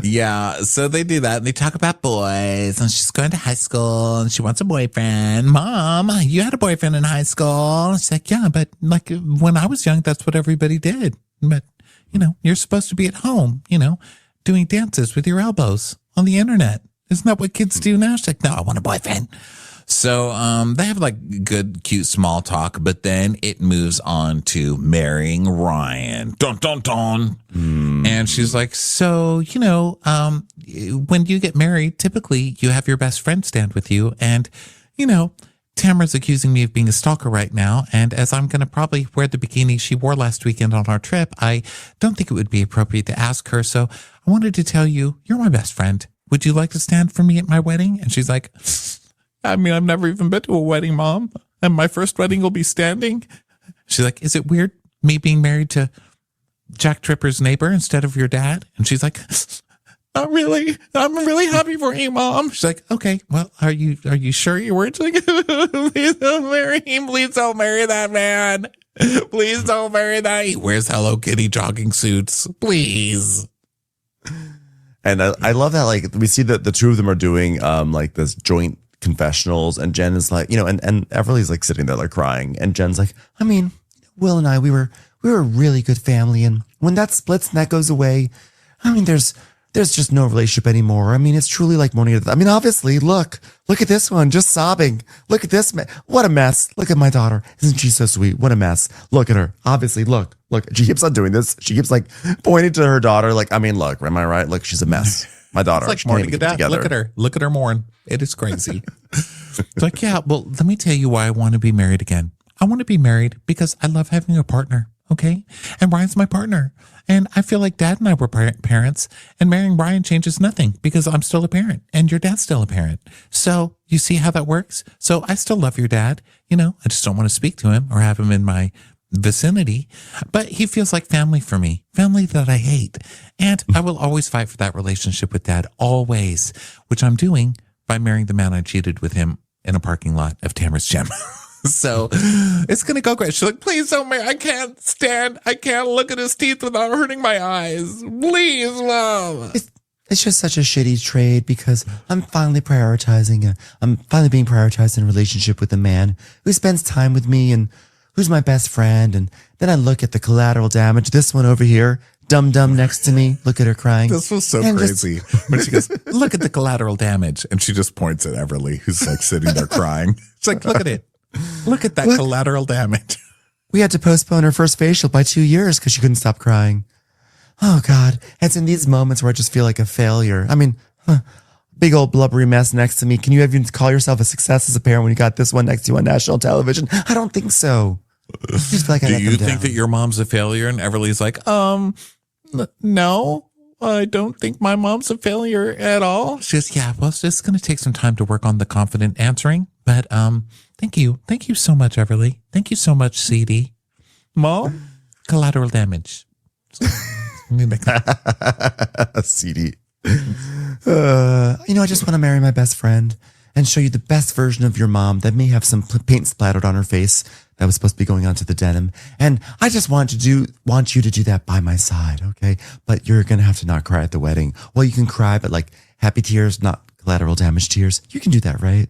Yeah, so they do that and they talk about boys and she's going to high school and she wants a boyfriend. Mom, you had a boyfriend in high school. She's like, yeah, but like when I was young, that's what everybody did. But, you're supposed to be at home, doing dances with your elbows on the internet. Isn't that what kids do now? She's like, no, I want a boyfriend. So they have like good, cute small talk, but then it moves on to marrying Ryan. Dun, dun, dun. And she's like, so, when you get married, typically you have your best friend stand with you. And, Tamara's accusing me of being a stalker right now, and as I'm going to probably wear the bikini she wore last weekend on our trip, I don't think it would be appropriate to ask her, so I wanted to tell you, you're my best friend. Would you like to stand for me at my wedding? And she's like, I've never even been to a wedding, Mom, and my first wedding will be standing. She's like, is it weird me being married to Jack Tripper's neighbor instead of your dad? And she's like, not really. I'm really happy for you, Mom. She's like, okay, well, are you sure you weren't? She's like, please don't marry him. Please don't marry that man. Please don't marry that. He wears Hello Kitty jogging suits. Please. And I love that, like, we see that the two of them are doing like this joint confessionals, and Jen is like, and Everly's like sitting there like crying, and Jen's like, Will and I, we were a really good family, and when that splits and that goes away, there's just no relationship anymore. It's truly like mourning. Obviously, look at this one, just sobbing. Look at this, what a mess. Look at my daughter. Isn't she so sweet? What a mess. Look at her. Obviously, look. She keeps on doing this. She keeps like pointing to her daughter. Like, look, am I right? Look, she's a mess. My daughter. It's like mourning a death. Look at her mourn. It is crazy. It's like, yeah, well, let me tell you why I want to be married again. I want to be married because I love having a partner. Okay. And Brian's my partner. And I feel like Dad and I were parents, and marrying Brian changes nothing because I'm still a parent and your dad's still a parent. So you see how that works? So I still love your dad. I just don't want to speak to him or have him in my vicinity, but he feels like family for me, family that I hate. And I will always fight for that relationship with Dad, always, which I'm doing by marrying the man I cheated with him in a parking lot of Tamara's Gym. So it's going to go great. She's like, please don't marry. I can't look at his teeth without hurting my eyes. Please, Mom. It's just such a shitty trade because I'm finally being prioritized in a relationship with a man who spends time with me and who's my best friend. And then I look at the collateral damage. This one over here, dumb next to me. Look at her crying. This was so crazy. When she goes, look at the collateral damage. And she just points at Everly, who's like sitting there crying. She's like, look at it. Look at that collateral damage. We had to postpone her first facial by 2 years because she couldn't stop crying. Oh, God. It's in these moments where I just feel like a failure. Big old blubbery mess next to me. Can you even call yourself a success as a parent when you got this one next to you on national television? I don't think so. I just feel like Do you think that your mom's a failure? And Everly's like, no, I don't think my mom's a failure at all. She goes, yeah, well, it's just going to take some time to work on the confident answering. But thank you. Thank you so much, Everly. Thank you so much, CD. Mom, collateral damage. CD. I just want to marry my best friend and show you the best version of your mom that may have some paint splattered on her face that was supposed to be going onto the denim. And I just want you to do that by my side, okay? But you're going to have to not cry at the wedding. Well, you can cry, but like happy tears, not collateral damage tears. You can do that, right?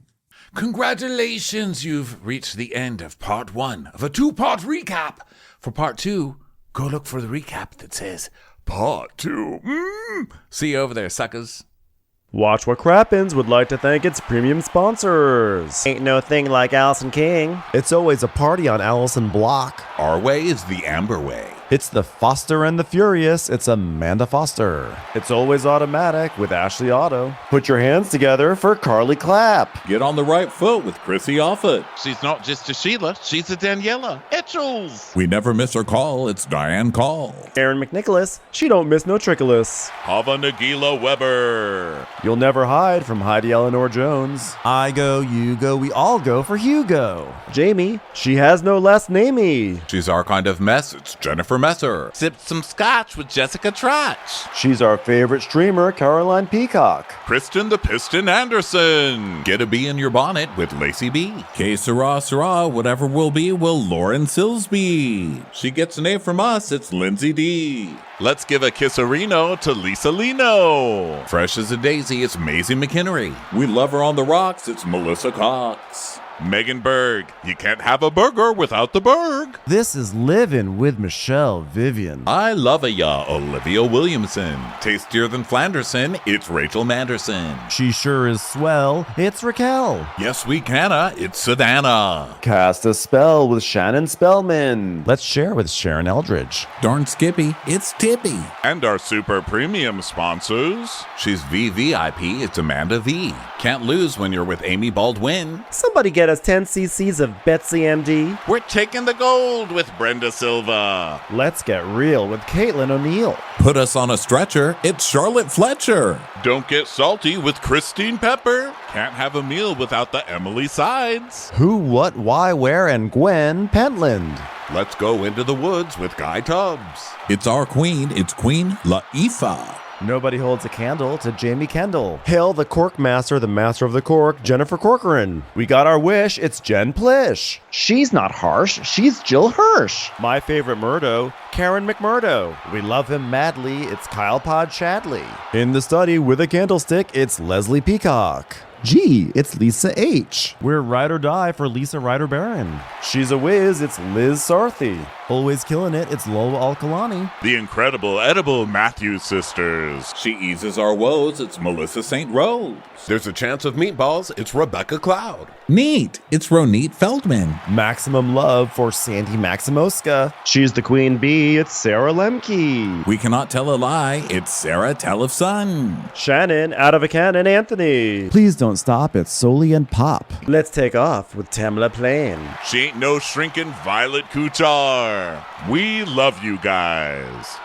Congratulations, you've reached the end of part 1 of a 2-part recap. For part 2, go look for the recap that says part 2. See you over there, suckers. Watch What Crappens would like to thank its premium sponsors. Ain't no thing like Allison King. It's always a party on Allison Block. Our way is the Amber way. It's the Foster and the Furious. It's Amanda Foster. It's always automatic with Ashley Otto. Put your hands together for Carly Clapp. Get on the right foot with Chrissy Offit. She's not just a Sheila, she's a Daniela Etchels. We never miss her call. It's Diane Call. Aaron McNicholas. She don't miss no trickolas. Hava Nagila Weber. You'll never hide from Heidi Eleanor Jones. I go, you go, we all go for Hugo. Jamie. She has no last namey. She's our kind of mess. It's Jennifer Messer. Sipped some scotch with Jessica Trotch. She's our favorite streamer, Caroline Peacock. Kristen the Piston Anderson. Get a bee in your bonnet with Lacey B. Que sera, whatever will be, will Lauren Silsby. She gets an A from us, it's Lindsay D. Let's give a kisserino to Lisa Lino. Fresh as a daisy, it's Maisie McHenry. We love her on the rocks, it's Melissa Cox. Megan Berg. You can't have a burger without the Berg. This is Livin' with Michelle Vivian. I love ya, Olivia Williamson. Tastier than Flanderson, it's Rachel Manderson. She sure is swell. It's Raquel. Yes, we canna, it's Savannah. Cast a spell with Shannon Spellman. Let's share with Sharon Eldridge. Darn Skippy, it's Tippy. And our super premium sponsors. She's VVIP, it's Amanda V. Can't lose when you're with Amy Baldwin. Somebody get us 10 cc's of Betsy MD. We're taking the gold with Brenda Silva. Let's get real with Caitlin O'Neill. Put us on a stretcher, it's Charlotte Fletcher. Don't get salty with Christine Pepper. Can't have a meal without the Emily Sides. Who, what, why, where, and Gwen Pentland. Let's go into the woods with Guy Tubbs. It's our queen, it's Queen Latifah. Nobody holds a candle to Jamie Kendall. Hail the cork master, the master of the cork, Jennifer Corcoran. We got our wish, it's Jen Plish. She's not harsh, she's Jill Hirsch. My favorite Murdo, Karen McMurdo. We love him madly, it's Kyle Pod Shadley. In the study with a candlestick, it's Leslie Peacock. Gee, it's Lisa H. We're ride or die for Lisa Ryder Barron. She's a whiz, it's Liz Sarthy. Always killing it, it's Lola Alkalani. The incredible edible Matthews sisters. She eases our woes, it's Melissa St. Rose. There's a chance of meatballs. It's Rebecca Cloud. Neat, it's Ronit Feldman. Maximum love for Sandy Maximoska. She's the queen bee, it's Sarah Lemke. We cannot tell a lie, it's Sarah Telefson. Shannon, out of a cannon, Anthony. Please don't stop, it's Soli and Pop. Let's take off with Tamla Plain. She ain't no shrinking Violet Kuchar. We love you guys.